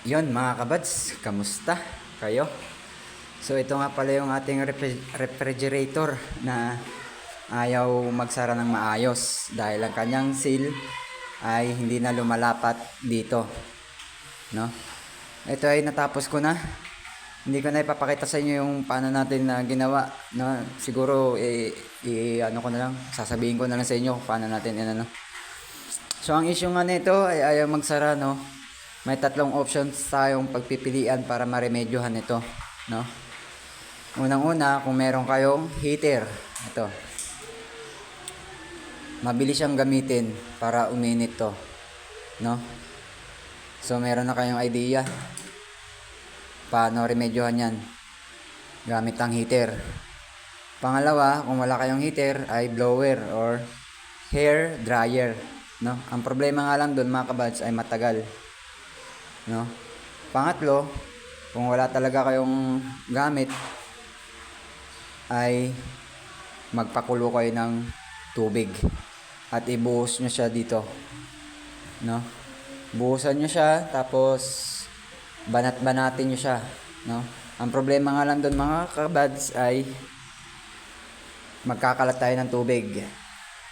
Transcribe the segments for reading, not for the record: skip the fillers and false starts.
Yon mga kabads, kamusta kayo? So ito nga pala yung ating refrigerator na ayaw magsara ng maayos dahil ang kanyang seal ay hindi na lumalapat dito, no? Ito ay natapos ko na. Hindi ko na ipapakita sa inyo yung paano natin na ginawa, no? Siguro ano ko na lang, sasabihin ko na lang sa inyo paano natin ano. So ang issue nga nito ay ayaw magsara, no? May tatlong options tayong pagpipilian para maremedyohan ito, no? Unang-una, kung meron kayong heater, ito. Mabilis siyang gamitin para uminit to, no? So meron na kayong idea paano remedyohan 'yan gamit ang heater. Pangalawa, kung wala kayong heater ay blower or hair dryer, no? Ang problema nga lang doon mga kabads ay matagal, no? Pangatlo, kung wala talaga kayong gamit ay magpakulo kayo ng tubig at ibuhos nyo siya dito, no? Buhusan nyo siya tapos banat-banatin nyo siya, no? Ang problema nga lang doon mga kabads ay magkakalat tayo ng tubig,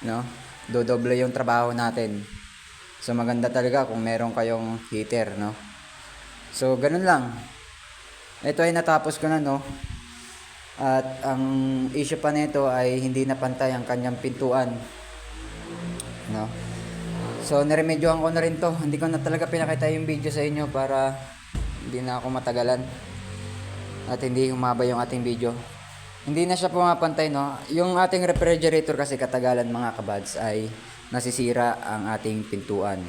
no? Dodoble yung trabaho natin. So maganda talaga kung meron kayong heater, no? So ganun lang. Ito ay natapos ko na, no? At ang issue pa nito ay hindi na pantay ang kanyang pintuan, no? So niremedyohan ko na rin to. Hindi ko na talaga pinakita yung video sa inyo para hindi na ako matagalan at hindi humaba yung ating video. Hindi na siya pumapantay, no? Yung ating refrigerator kasi katagalan mga kabads ay nasisira ang ating pintuan,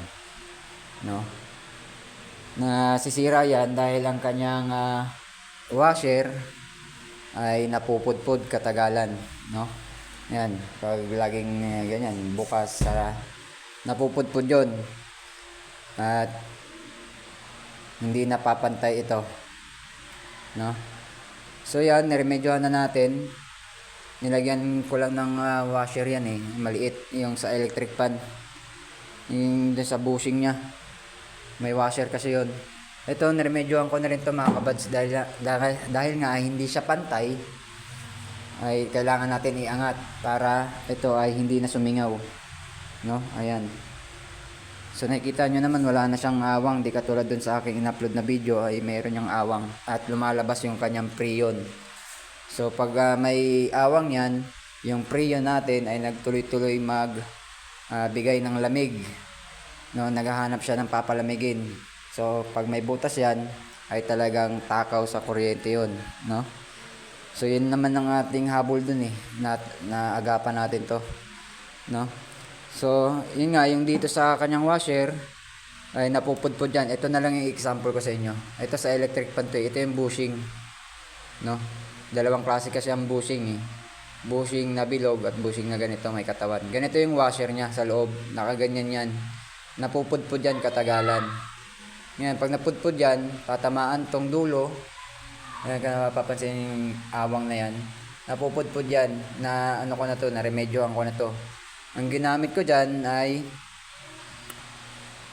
no? Nasisira yan dahil ang kanyang washer ay napupudpud katagalan, no? Yan, pag laging ganyan bukas, napupudpud yun at hindi napapantay ito, no? So yan, niremedyohan na natin. Nilagyan ko lang ng washer yan, maliit yung sa electric pan, yung sa bushing niya may washer kasi yun. Ito niremedyohan ko na rin to mga kabads dahil nga hindi siya pantay ay kailangan natin iangat para ito ay hindi na sumingaw, no? Ayan. So nakikita nyo naman wala na siyang awang, di katulad dun sa aking in-upload na video ay mayroon yung awang at lumalabas yung kanyang preyon. So pag may awang yan, yung preyon natin ay nagtuloy-tuloy bigay ng lamig, no? Naghahanap siya ng papalamigin. So pag may butas yan ay talagang takaw sa kuryente yun, no? So yun naman ang ating habol dun na agapan natin to, no? So, yun nga, yung dito sa kanyang washer ay napupudpud yan. Ito na lang yung example ko sa inyo. Ito sa electric pan to, ito yung bushing, no? Dalawang klase kasi ang bushing, bushing na bilog at bushing na ganito may katawan. Ganito yung washer niya sa loob, nakaganyan yan. Napupudpud yan katagalan. Ngayon, pag napudpud yan, tatamaan tong dulo. Ayan ka napapansin yung awang na yan. Napupudpud yan na ano ko na to, na remedyohan ko na to. Ang ginamit ko dyan ay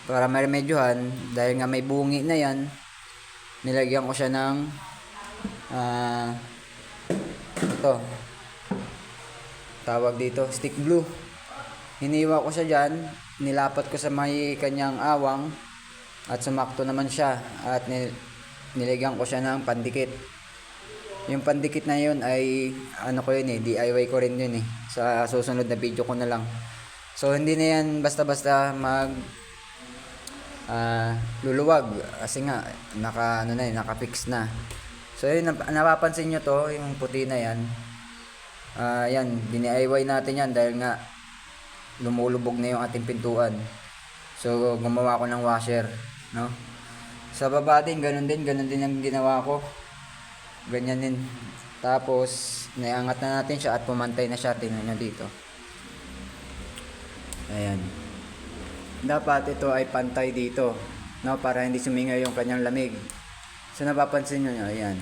para maremedyohan dahil nga may bungi na yan, nilagyan ko siya ng ito, tawag dito, stick glue. Hiniwa ko siya dyan, nilapat ko sa may kanyang awang at sumakto naman siya at nilagyan ko siya ng pandikit. Yung pandikit na yun ay ano ko yun DIY ko rin yun sa susunod na video ko na lang. So hindi na yan basta-basta luluwag kasi nga naka-fix na. So yun, napapansin nyo to, yung puti na yan. Yan, DIY natin yan dahil nga lumulubog na yung ating pintuan. So gumawa ko ng washer, no? Sa baba din ganun din ang ginawa ko. Ganyan din. Tapos naiangat na natin siya at pumantay na siya. Tingnan nyo dito. Ayan. Dapat ito ay pantay dito, no? Para hindi sumingaw yung kanyang lamig. So napapansin nyo, ayan.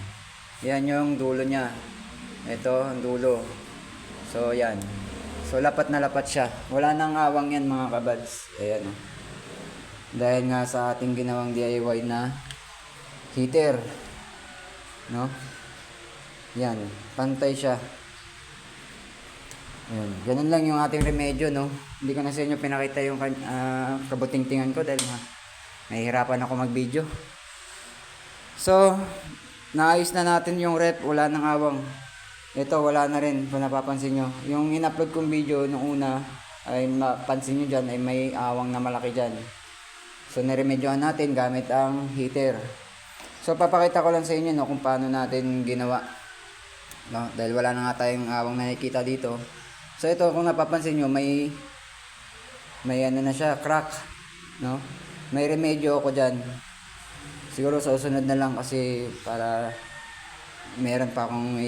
Yan yung dulo niya. Ito ang dulo. So yan. So lapat na lapat siya. Wala nang awang yan mga kabads. Ayan. Dahil nga sa ating ginawang DIY na heater, no? Yan, pantay siya. Ayun, ganun lang yung ating remedyo, no? Hindi ko na sa inyo pinakita yung kabutingtingan ko dahil nahihirapan ako mag-video. So, naayos na natin yung rep, wala nang awang. Ito, wala na rin kung napapansin nyo. Yung in-upload kong video nung una, ay mapansin nyo dyan, ay may awang na malaki dyan. So, niremedyohan natin gamit ang heater. So, papakita ko lang sa inyo, no, kung paano natin ginawa. No? Dahil wala na nga tayong awang nakikita dito. So ito, kung napapansin nyo, may ano na siya, crack, no? May remedyo ako dyan. Siguro sa susunod na lang kasi para meron pa akong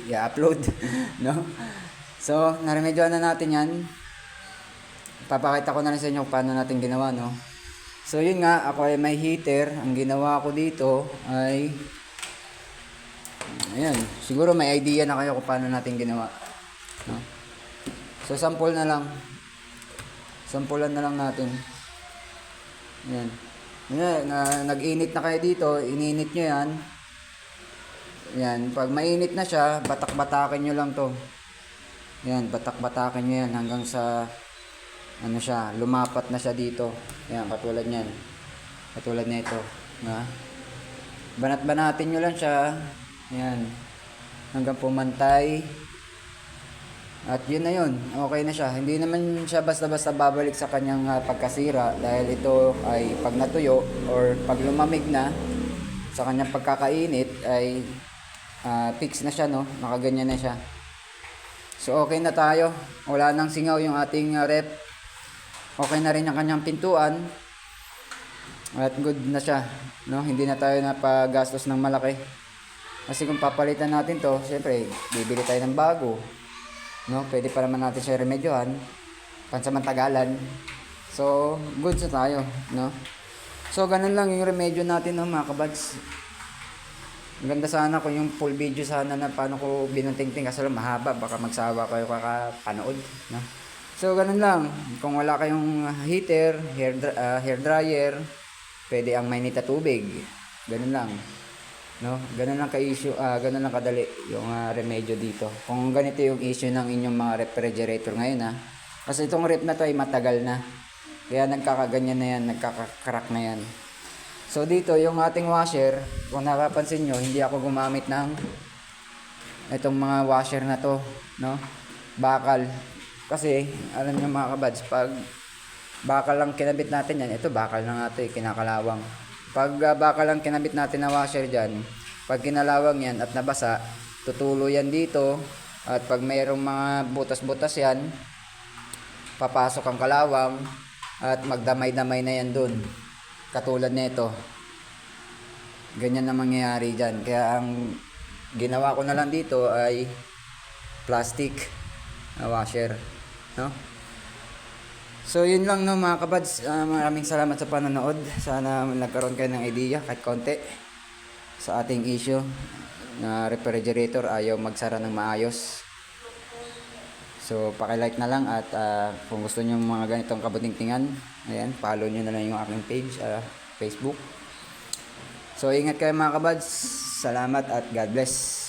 i-upload, no? So, naremedyohan na natin yan. Papakita ko na rin sa inyo kung paano natin ginawa, no? So yun nga, ako ay may heater. Ang ginawa ko dito ay ayan, siguro may idea na kayo kung paano natin ginawa, no? So, sample na lang. Sampulan na lang natin. Yan. Yan, nag-init na kayo dito. Ininit nyo yan. Yan. Pag mainit na siya, batak-batakin nyo lang to. Yan, batak-batakin nyo yan hanggang sa ano siya, lumapat na siya dito. Yan, katulad nyan. Katulad na ito. Banat-banatin nyo lang siya. Yan. Hanggang pumantay. At yun na yun, okay na siya. Hindi naman siya basta-basta babalik sa kanyang pagkasira dahil ito ay pag natuyo or pag lumamig na sa kanyang pagkakainit ay fix na siya, no? Nakaganyan na siya. So okay na tayo. Wala nang singaw yung ating rep. Okay na rin ang kanyang pintuan. At good na siya, no? Hindi na tayo napagastos ng malaki. Kasi kung papalitan natin to, syempre bibili tayo ng bago. No, pwede pa naman natin siya remedyohan pansamantagalan. So, good sa tayo, no? So, ganun lang yung remedyo natin, no, mga kabads. Maganda sana kung yung full video sana na paano ko binuntingting kasi lang mahaba, baka magsawa kayo kakapanood, no? So, ganun lang. Kung wala kayong heater, hair dryer, pwede ang mainit na tubig. Ganun lang. No, ganun lang ka-issue, ganun lang kadali yung remedyo dito. Kung ganito yung issue ng inyong mga refrigerator ngayon, kasi itong rep na to ay matagal na. Kaya nagkakaganyan na yan, nagkaka-crack na yan. So dito yung ating washer, kung napapansin nyo, hindi ako gumamit ng itong mga washer na to, no? Bakal. Kasi alam nyo mga kabads, pag bakal lang kinabit natin yan, ito bakal na nga ito, kinakalawang. Pag baka lang kinabit natin na washer dyan, pag kinalawang yan at nabasa, tutulo yan dito. At pag mayroong mga butas-butas yan, papasok ang kalawang at magdamay-damay na yan dun. Katulad nito. Ganyan na mangyayari dyan. Kaya ang ginawa ko na lang dito ay plastic na washer, no? So yun lang, no, mga kabads. Maraming salamat sa panonood. Sana nagkaroon kayo ng idea kahit konti sa ating issue na refrigerator ayaw magsara ng maayos. So paki-like na lang at kung gusto niyo mga ganitong kabutingtingan, ayan, follow niyo na lang yung aking page, Facebook. So ingat kayo mga kabads. Salamat at God bless.